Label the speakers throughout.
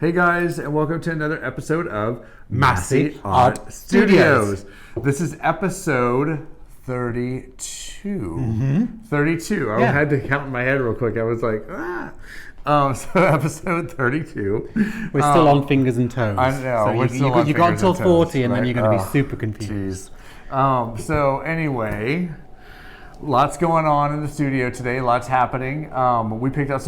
Speaker 1: Hey guys, and welcome to another episode of
Speaker 2: Masse Art Studios.
Speaker 1: This is episode 32. 32. I
Speaker 2: Yeah.
Speaker 1: had to count in my head real quick. I was like, ah. So episode 32.
Speaker 2: We're still on fingers and toes.
Speaker 1: I know.
Speaker 2: So
Speaker 1: we're still on
Speaker 2: you got
Speaker 1: fingers
Speaker 2: until
Speaker 1: and toes,
Speaker 2: 40 and then
Speaker 1: right?
Speaker 2: you're going to be super confused.
Speaker 1: Jeez. So anyway, lots going on in the studio today. Lots happening. I picked out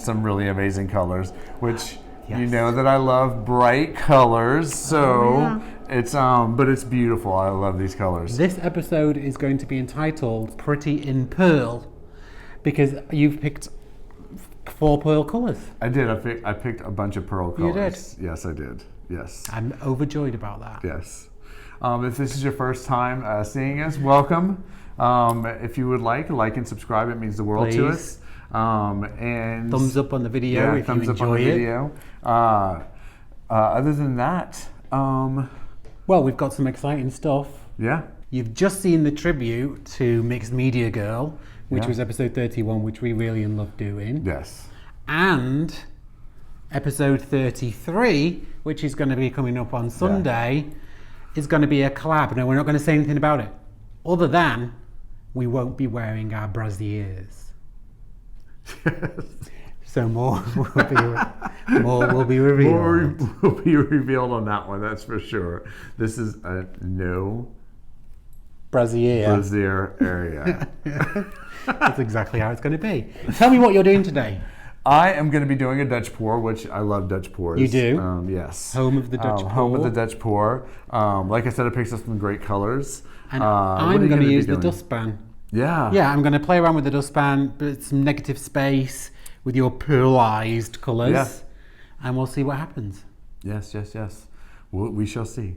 Speaker 1: some really amazing colors, which you know that I love bright colors. So but it's beautiful. I love these colors.
Speaker 2: This episode is going to be entitled Pretty in Pearl because you've picked 4 pearl colors.
Speaker 1: I did. I picked a bunch of pearl colors.
Speaker 2: You did?
Speaker 1: Yes, I did. Yes.
Speaker 2: I'm overjoyed about that.
Speaker 1: Yes. If this is your first time seeing us, welcome. If you would like and subscribe, it means the world to us. And
Speaker 2: thumbs up on the video if you enjoy it.
Speaker 1: Video. Other than that,
Speaker 2: well, we've got some exciting stuff.
Speaker 1: Yeah.
Speaker 2: You've just seen the tribute to Mixed Media Girl, which was episode 31, which we really loved doing.
Speaker 1: Yes.
Speaker 2: And episode 33, which is going to be coming up on Sunday, is going to be a collab. No, we're not going to say anything about it, other than we won't be wearing our brassieres. So more will be revealed.
Speaker 1: More will be revealed on that one, that's for sure. This is a no brassiere area.
Speaker 2: That's exactly how it's going to be. Tell me what you're doing today.
Speaker 1: I am going to be doing a Dutch pour, which I love Dutch pours.
Speaker 2: You do?
Speaker 1: Yes.
Speaker 2: Home of the Dutch pour.
Speaker 1: Home of the Dutch pour. Like I said, I picked up some great colors.
Speaker 2: And I'm going to use the dustpan.
Speaker 1: Yeah.
Speaker 2: Yeah, I'm going to play around with the dustpan, but some negative space with your pearlized colours.
Speaker 1: Yeah.
Speaker 2: And we'll see what happens.
Speaker 1: Yes. We shall see.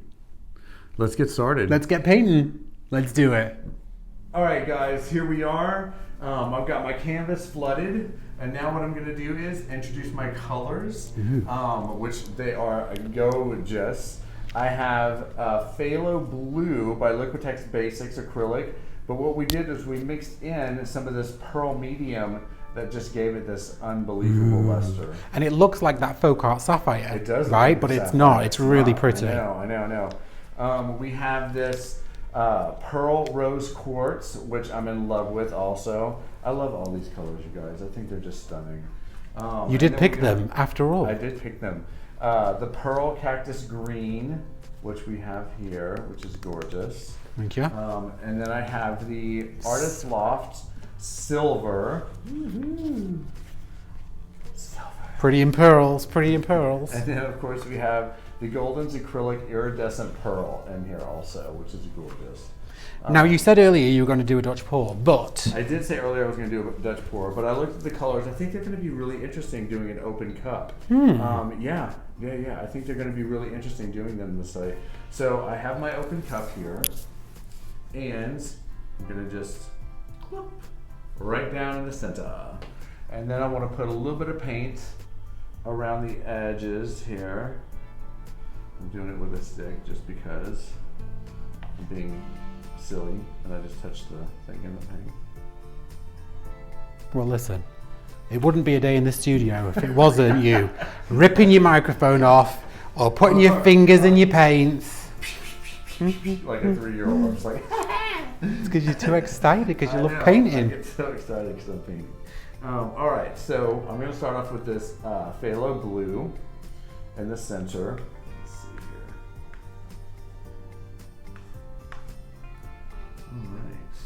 Speaker 1: Let's get started.
Speaker 2: Let's get painting. Let's do it.
Speaker 1: All right, guys, here we are. I've got my canvas flooded, and now what I'm going to do is introduce my colors, which they are gorgeous. I have Phthalo Blue by Liquitex Basics Acrylic, but what we did is we mixed in some of this pearl medium that just gave it this unbelievable luster.
Speaker 2: And it looks like that folk art sapphire.
Speaker 1: It does,
Speaker 2: right? But it's not. It's really pretty.
Speaker 1: I know. We have this Pearl Rose Quartz, which I'm in love with also. I love all these colors, you guys. I think they're just stunning.
Speaker 2: You did pick them, after all.
Speaker 1: I did pick them. The Pearl Cactus Green, which we have here, which is gorgeous.
Speaker 2: Thank you.
Speaker 1: And then I have the Artist Loft Silver. Silver.
Speaker 2: Pretty in pearls.
Speaker 1: And then, of course, we have the Golden's Acrylic Iridescent Pearl in here also, which is gorgeous.
Speaker 2: Now, you said earlier you were going to do a Dutch pour, but...
Speaker 1: I did say earlier I was going to do a Dutch pour, but I looked at the colors. I think they're going to be really interesting doing an open cup. Yeah. I think they're going to be really interesting doing them this way. So I have my open cup here, and I'm going to just clip right down in the center. And then I want to put a little bit of paint around the edges here. I'm doing it with a stick just because I'm being silly and I just touched the thing in the paint.
Speaker 2: Well, listen, it wouldn't be a day in the studio if it wasn't you ripping your microphone off or putting your fingers in your paints.
Speaker 1: Like a 3-year-old. I'm just like,
Speaker 2: it's because you're too excited because you love
Speaker 1: I
Speaker 2: painting.
Speaker 1: get so excited because I'm painting. All right, so I'm going to start off with this Phthalo Blue in the center. Let's see here. All right.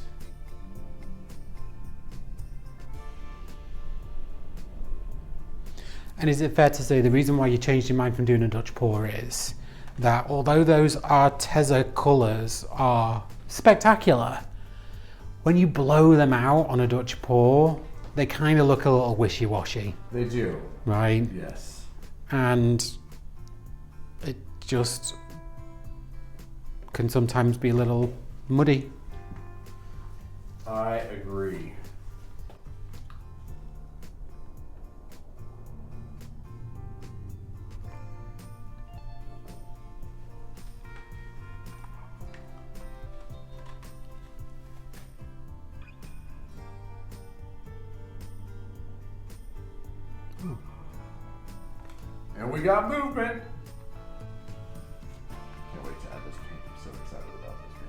Speaker 2: And is it fair to say the reason why you changed your mind from doing a Dutch pour is that although those Arteza colours are spectacular, when you blow them out on a Dutch pour, they kind of look a little wishy-washy.
Speaker 1: They do.
Speaker 2: Right?
Speaker 1: Yes.
Speaker 2: And it just can sometimes be a little muddy.
Speaker 1: I agree. And we got movement. Can't wait to add this paint. I'm so excited about this paint.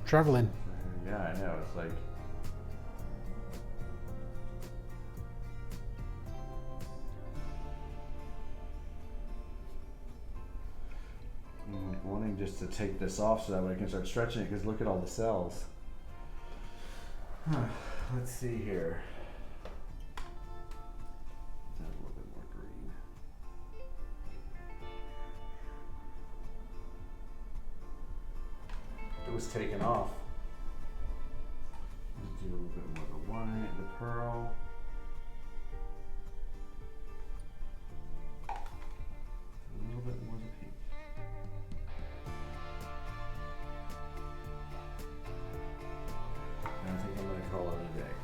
Speaker 2: Traveling.
Speaker 1: Yeah, I know. It's like I'm wanting just to take this off so that way I can start stretching it because look at all the cells. Let's see here. Let's add a little bit more green. It was taken off. Let's do a little bit more of the white, the pearl. A little bit more of the pink. And I think I'm going to call it a day.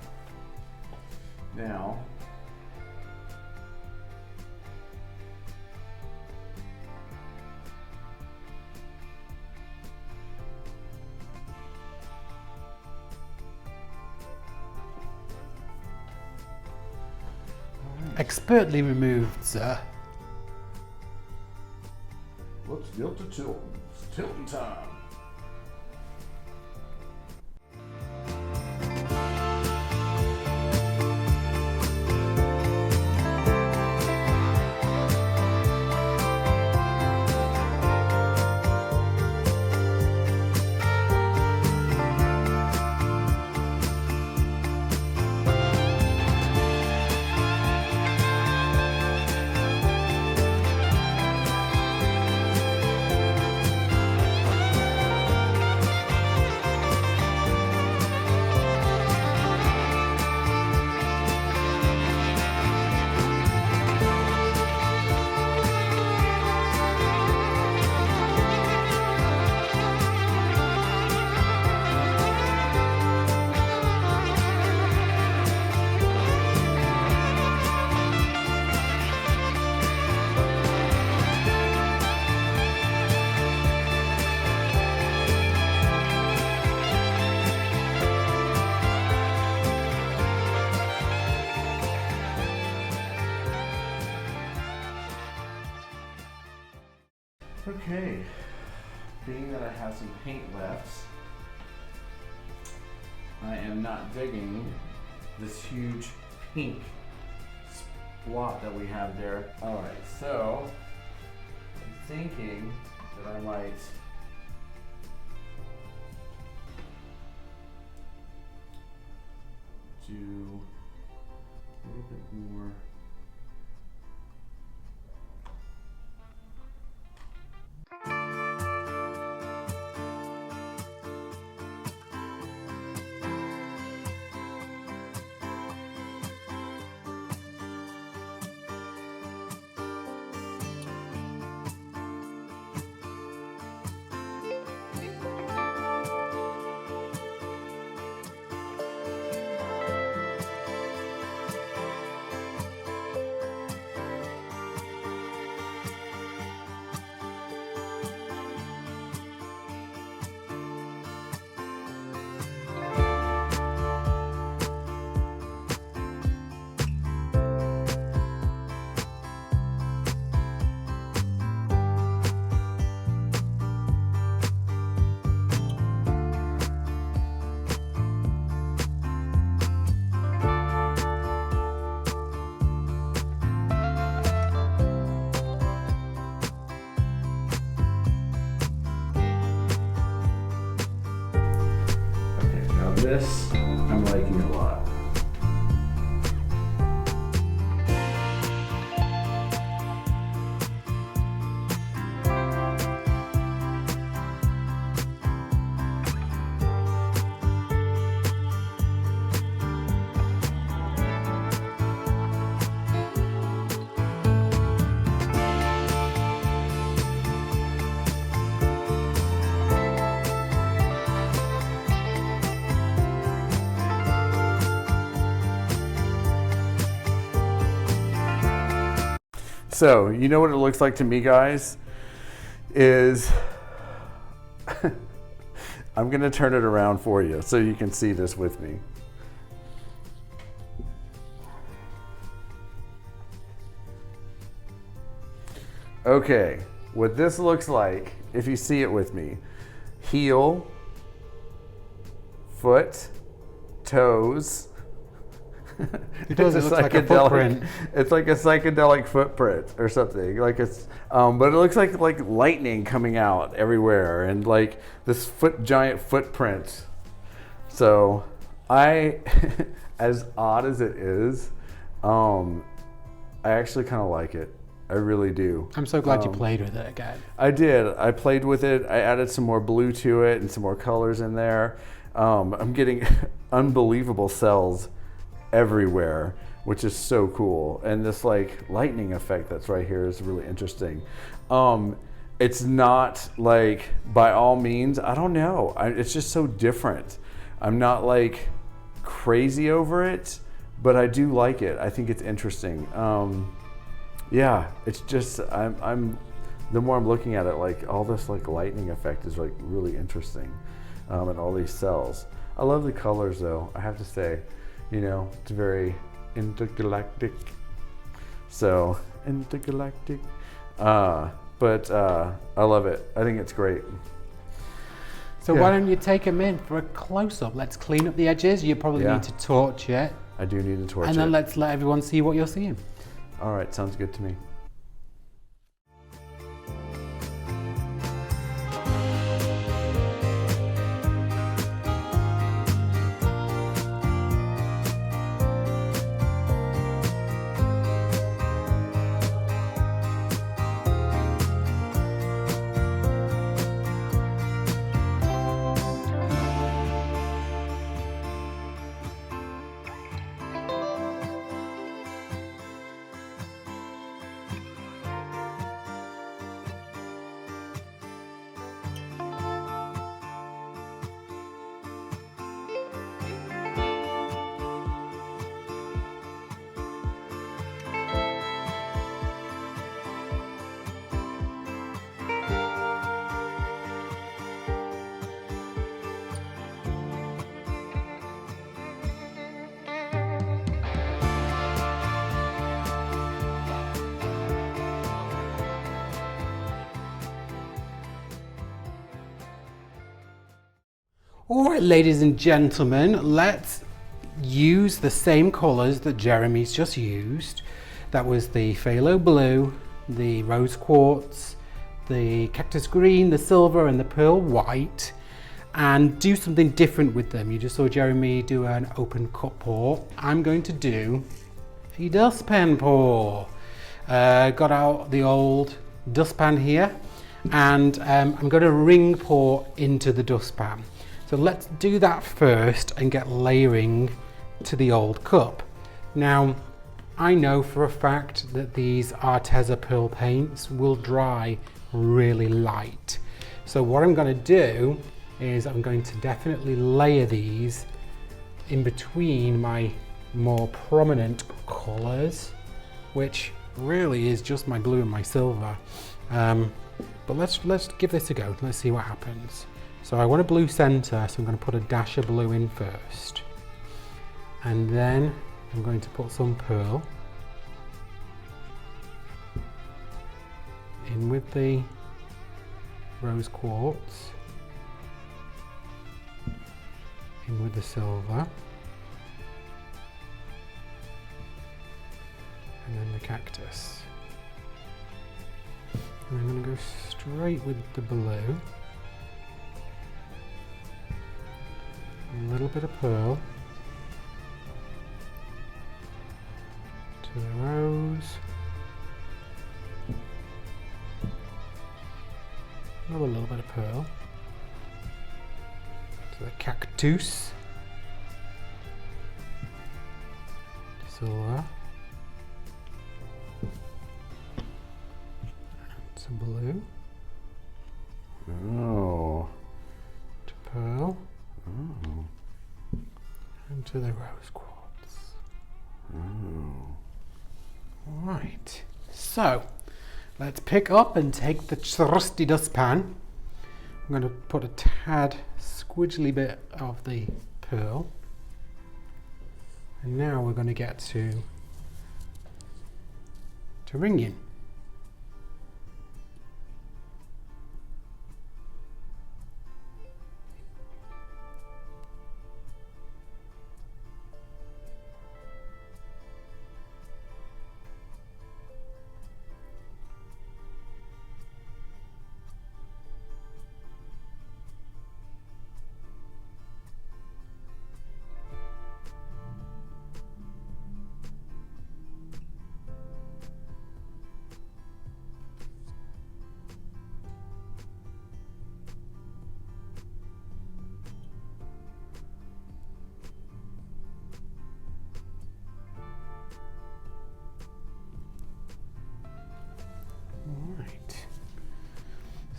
Speaker 1: Now,
Speaker 2: Expertly removed, sir.
Speaker 1: let's get to tilting. It's tilting time. Okay, being that I have some paint left, I am not digging this huge pink splot that we have there. All right, so I'm thinking that I might do a little bit more. This I'm liking a lot. So, you know what it looks like to me, guys? Is I'm gonna turn it around for you so you can see this with me. Okay, what this looks like, if you see it with me, heel, foot, toes.
Speaker 2: It does. It looks like a footprint.
Speaker 1: It's like a psychedelic footprint or something. Like it's, but it looks like lightning coming out everywhere and like this giant footprint. So I, as odd as it is, I actually kind of like it. I really do.
Speaker 2: I'm so glad you played with it again.
Speaker 1: I did. I played with it. I added some more blue to it and some more colors in there. I'm getting unbelievable cells everywhere, which is so cool. And this like lightning effect that's right here is really interesting. It's not like, by all means, I don't know. It's just so different. I'm not like crazy over it, but I do like it. I think it's interesting. Yeah, it's just, I'm the more I'm looking at it, like all this like lightning effect is like really interesting, and all these cells. I love the colors though, I have to say. You know, it's very intergalactic. So, intergalactic. But I love it. I think it's great.
Speaker 2: So why don't you take them in for a close-up? Let's clean up the edges. You probably need to torch it.
Speaker 1: I do need to torch it.
Speaker 2: And then let's let everyone see what you're seeing.
Speaker 1: All right, sounds good to me.
Speaker 2: All right, ladies and gentlemen, let's use the same colors that Jeremy's just used. That was the phthalo blue, the rose quartz, the cactus green, the silver, and the pearl white, and do something different with them. You just saw Jeremy do an open cup pour. I'm going to do a dustpan pour. Got out the old dustpan here, and I'm going to ring pour into the dustpan. So let's do that first and get layering to the old cup. Now, I know for a fact that these Arteza pearl paints will dry really light. So what I'm going to do is I'm going to definitely layer these in between my more prominent colors, which really is just my blue and my silver. But let's give this a go. Let's see what happens. So I want a blue center, so I'm going to put a dash of blue in first. And then I'm going to put some pearl in with the rose quartz, in with the silver, and then the cactus. And I'm going to go straight with the blue. A little bit of pearl to the rose, another little bit of pearl to the cactus, silver, and some blue, to pearl. Oh. And to the rose quartz.
Speaker 1: Oh.
Speaker 2: Right. So let's pick up and take the trusty dustpan. I'm going to put a tad squidgely bit of the pearl. And now we're going to get to ringing.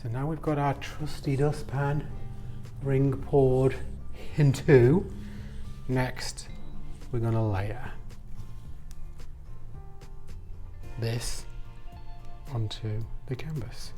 Speaker 2: So now we've got our trusty dustpan ring poured into. Next, we're going to layer this onto the canvas.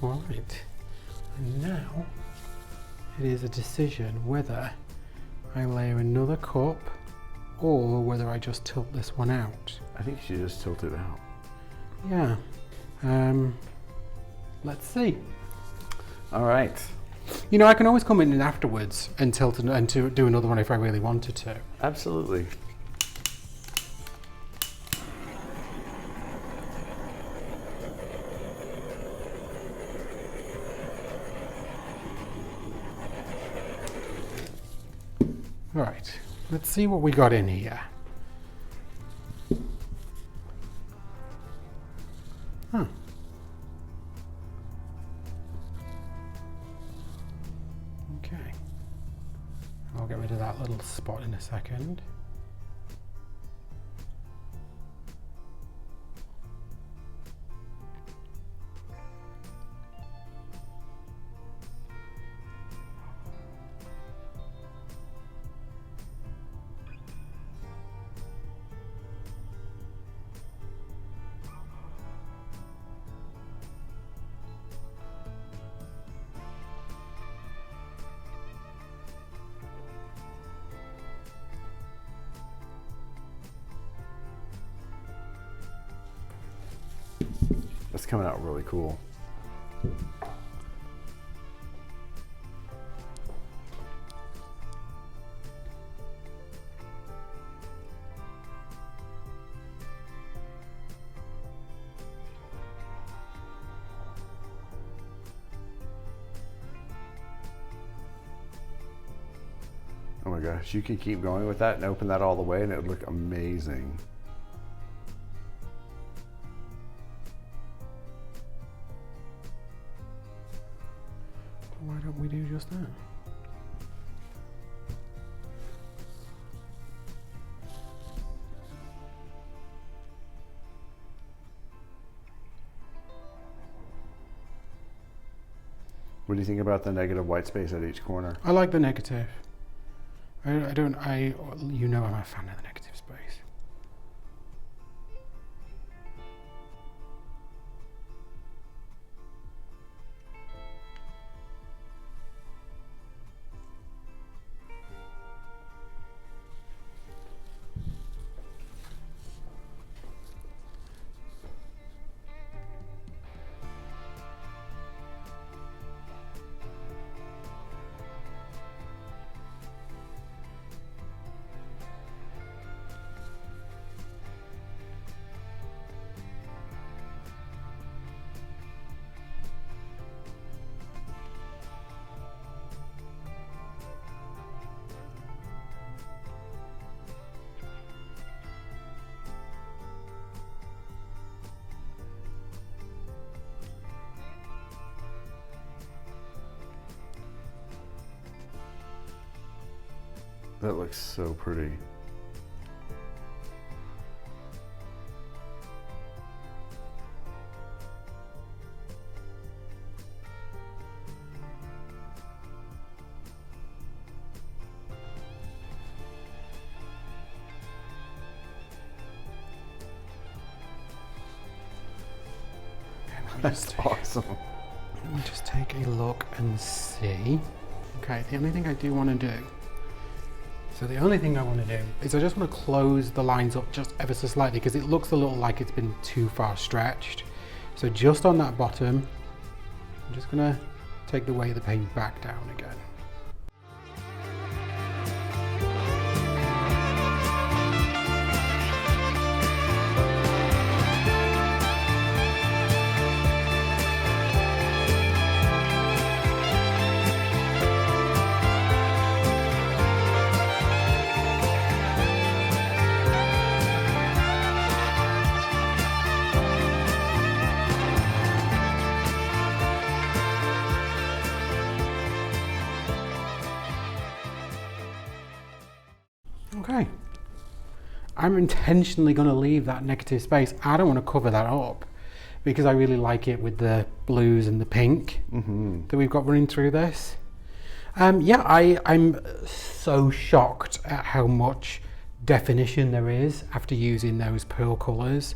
Speaker 2: Alright, and now it is a decision whether I layer another cup or whether I just tilt this one out.
Speaker 1: I think you should just tilt it out.
Speaker 2: Yeah, let's see.
Speaker 1: Alright.
Speaker 2: You know, I can always come in afterwards and tilt and to do another one if I really wanted to.
Speaker 1: Absolutely.
Speaker 2: Right, let's see what we got in here. Huh. Okay. I'll get rid of that little spot in a second.
Speaker 1: That's coming out really cool. Oh my gosh, you can keep going with that and open that all the way and it would look amazing.
Speaker 2: Why don't we do just that?
Speaker 1: What do you think about the negative white space at each corner?
Speaker 2: I like the negative. You know I'm a fan of the negative space.
Speaker 1: That looks so pretty. That's awesome.
Speaker 2: Let me just take a look and see. Okay, the only thing I do want to do, so the only thing I want to do is I just want to close the lines up just ever so slightly because it looks a little like it's been too far stretched. So just on that bottom, I'm just going to take the weight of the paint back down again. Okay, I'm intentionally going to leave that negative space. I don't want to cover that up because I really like it with the blues and the pink that we've got running through this. Yeah, I'm so shocked at how much definition there is after using those pearl colours.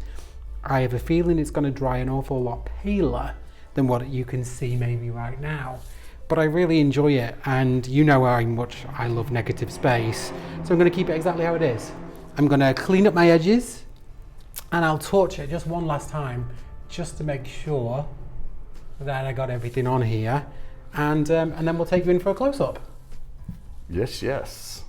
Speaker 2: I have a feeling it's going to dry an awful lot paler than what you can see maybe right now. But I really enjoy it, and you know how much I love negative space, so I'm going to keep it exactly how it is. I'm going to clean up my edges, and I'll torch it just one last time, just to make sure that I got everything on here, and then we'll take you in for a close-up.
Speaker 1: Yes, yes.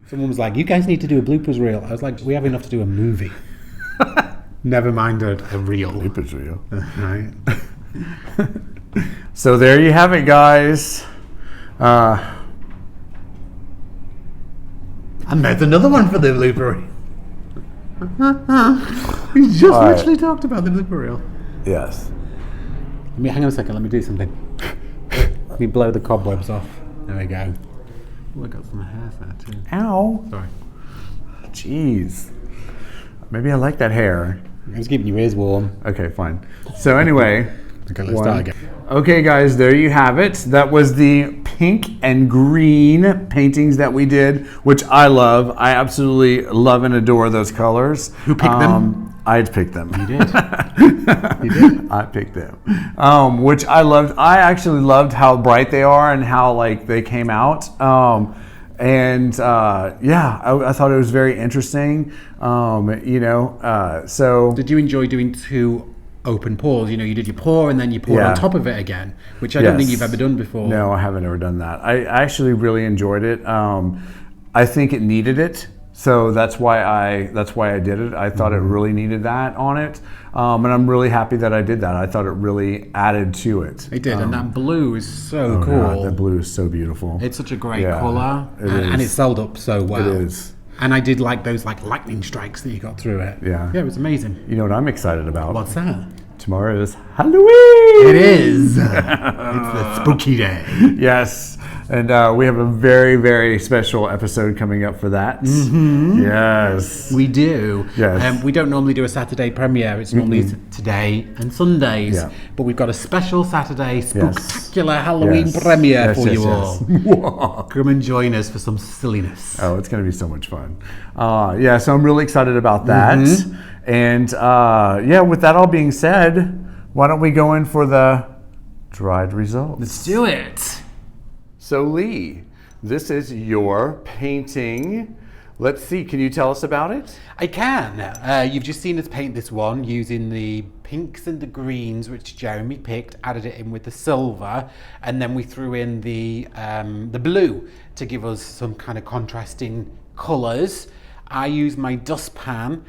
Speaker 2: Someone was like, you guys need to do a bloopers reel. I was like, we have enough to do a movie. Never mind a reel.
Speaker 1: Bloopers reel.
Speaker 2: Right.
Speaker 1: So there you have it, guys.
Speaker 2: And there's another one for the blooper reel. We just literally talked about the blooper reel.
Speaker 1: Yes.
Speaker 2: Let me hang on a second. Let me do something. Let me blow the cobwebs off. There we go. Oh, I got some hair there too.
Speaker 1: Ow.
Speaker 2: Sorry.
Speaker 1: Jeez. Maybe I like that hair.
Speaker 2: I was keeping your ears warm.
Speaker 1: Okay, fine. So anyway.
Speaker 2: Okay, let's start again.
Speaker 1: Okay, guys, there you have it. That was the pink and green paintings that we did, which I love. I absolutely love and adore those colors.
Speaker 2: Who picked them?
Speaker 1: I picked them.
Speaker 2: You did. You did.
Speaker 1: I picked them, which I loved. I actually loved how bright they are and how like they came out. Yeah, I thought it was very interesting. So
Speaker 2: did you enjoy doing two open pours? You know, you did your pour and then you poured on top of it again, which I don't think you've ever done before.
Speaker 1: No, I haven't ever done that. I actually really enjoyed it. I think it needed it. So that's why I did it. I thought it really needed that on it, and I'm really happy that I did that. I thought it really added to it.
Speaker 2: It did, and that blue is so cool.
Speaker 1: God, that blue is so beautiful.
Speaker 2: It's such a great color, and it sold up so well.
Speaker 1: It is.
Speaker 2: And I did like those like lightning strikes that you got through it.
Speaker 1: Yeah,
Speaker 2: it was amazing.
Speaker 1: You know what I'm excited about?
Speaker 2: What's that?
Speaker 1: Tomorrow is Halloween.
Speaker 2: It is. It's the spooky day.
Speaker 1: Yes. And we have a very, very special episode coming up for that. Yes.
Speaker 2: We do.
Speaker 1: Yes.
Speaker 2: We don't normally do a Saturday premiere. It's normally today and Sundays.
Speaker 1: Yeah.
Speaker 2: But we've got a special Saturday spectacular Halloween premiere for you all. Come and join us for some silliness.
Speaker 1: Oh, it's going to be so much fun. Yeah, so I'm really excited about that. And yeah, with that all being said, why don't we go in for the dried results?
Speaker 2: Let's do it.
Speaker 1: So Lee, this is your painting. Let's see, can you tell us about it?
Speaker 2: I can. You've just seen us paint this one using the pinks and the greens, which Jeremy picked, added it in with the silver, and then we threw in the blue to give us some kind of contrasting colours. I used my dustpan.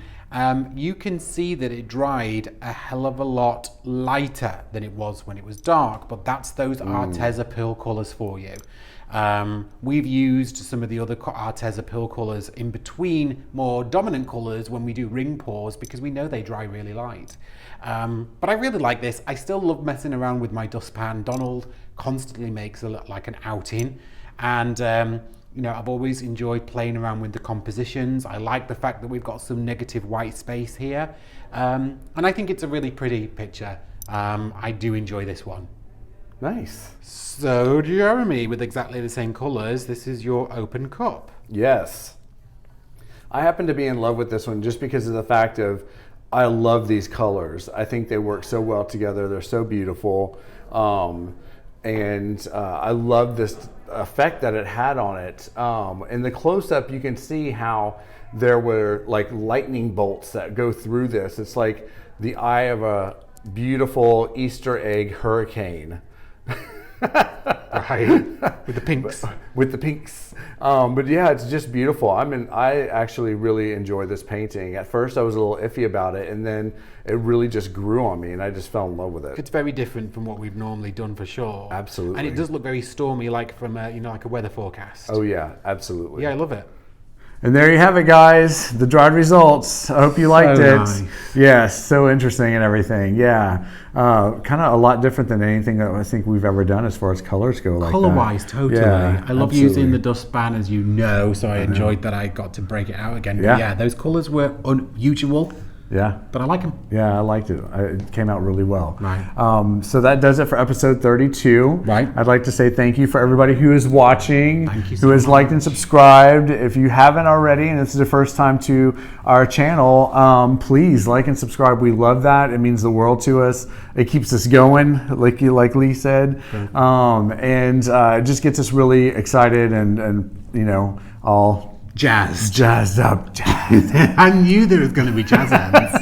Speaker 2: You can see that it dried a hell of a lot lighter than it was when it was dark, but that's those Arteza pill colours for you. We've used some of the other Arteza pill colours in between more dominant colours when we do ring pours because we know they dry really light. But I really like this. I still love messing around with my dustpan. Donald constantly makes it look like an outing, and you know, I've always enjoyed playing around with the compositions. I like the fact that we've got some negative white space here. And I think it's a really pretty picture. I do enjoy this one.
Speaker 1: Nice.
Speaker 2: So, Jeremy, with exactly the same colours, this is your open cup.
Speaker 1: Yes. I happen to be in love with this one just because of the fact of I love these colors. I think they work so well together. They're so beautiful. And I love this effect that it had on it. In the close-up, you can see how there were like lightning bolts that go through this. It's like the eye of a beautiful Easter egg hurricane.
Speaker 2: Right, with the pinks.
Speaker 1: With the pinks. But yeah, it's just beautiful. I actually really enjoy this painting. At first I was a little iffy about it, and then it really just grew on me and I just fell in love with it.
Speaker 2: It's very different from what we've normally done for sure.
Speaker 1: Absolutely.
Speaker 2: And it does look very stormy, like from a, you know, like a weather forecast.
Speaker 1: Oh yeah, absolutely.
Speaker 2: Yeah, I love it.
Speaker 1: And there you have it, guys. The dried results. I hope you liked it.
Speaker 2: Nice.
Speaker 1: Yes, so interesting and everything. Yeah, kind of a lot different than anything that I think we've ever done as far as colors go. Like
Speaker 2: Color-wise, totally.
Speaker 1: Yeah,
Speaker 2: I love
Speaker 1: absolutely.
Speaker 2: using the dustpan, as you know, so I enjoyed that I got to break it out again. But yeah, those colors were unusual.
Speaker 1: Yeah.
Speaker 2: But I like them.
Speaker 1: Yeah, I liked it. It came out really well.
Speaker 2: Right.
Speaker 1: So that does it for episode 32.
Speaker 2: Right.
Speaker 1: I'd like to say thank you for everybody who is watching,
Speaker 2: Thank you so
Speaker 1: who has
Speaker 2: much.
Speaker 1: liked and subscribed. If you haven't already, and this is the first time to our channel, please like and subscribe. We love that. It means the world to us. It keeps us going, like Lee said. And it just gets us really excited and you know, all jazzed up.
Speaker 2: I knew there was going to be jazz hands.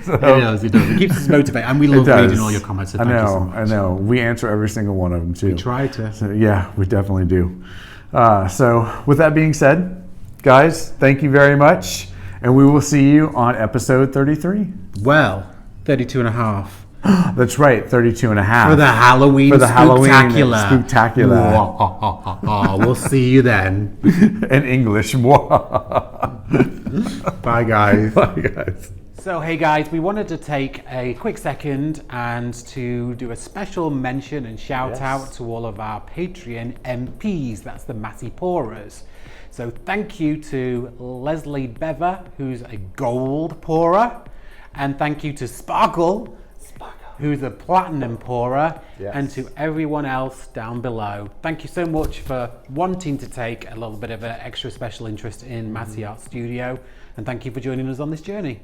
Speaker 2: It does. It keeps us motivated. And we love reading all your comments. So thank you so much.
Speaker 1: I know. We answer every single one of them too.
Speaker 2: We try to.
Speaker 1: So, yeah, we definitely do. So with that being said, guys, thank you very much. And we will see you on episode 33.
Speaker 2: Well, 32 and a half.
Speaker 1: That's right, 32 and a half.
Speaker 2: For the Halloween spooktacular.
Speaker 1: Spooktacular.
Speaker 2: We'll see you then.
Speaker 1: In English.
Speaker 2: Bye, guys.
Speaker 1: Bye, guys.
Speaker 2: So, hey guys, we wanted to take a quick second and to do a special mention and shout out to all of our Patreon MPs. That's the Masse Pourers. So thank you to Leslie Bever, who's a gold pourer. And thank you to Sparkle, who's a platinum pourer, and to everyone else down below. Thank you so much for wanting to take a little bit of an extra special interest in Masse Art Studio, and thank you for joining us on this journey.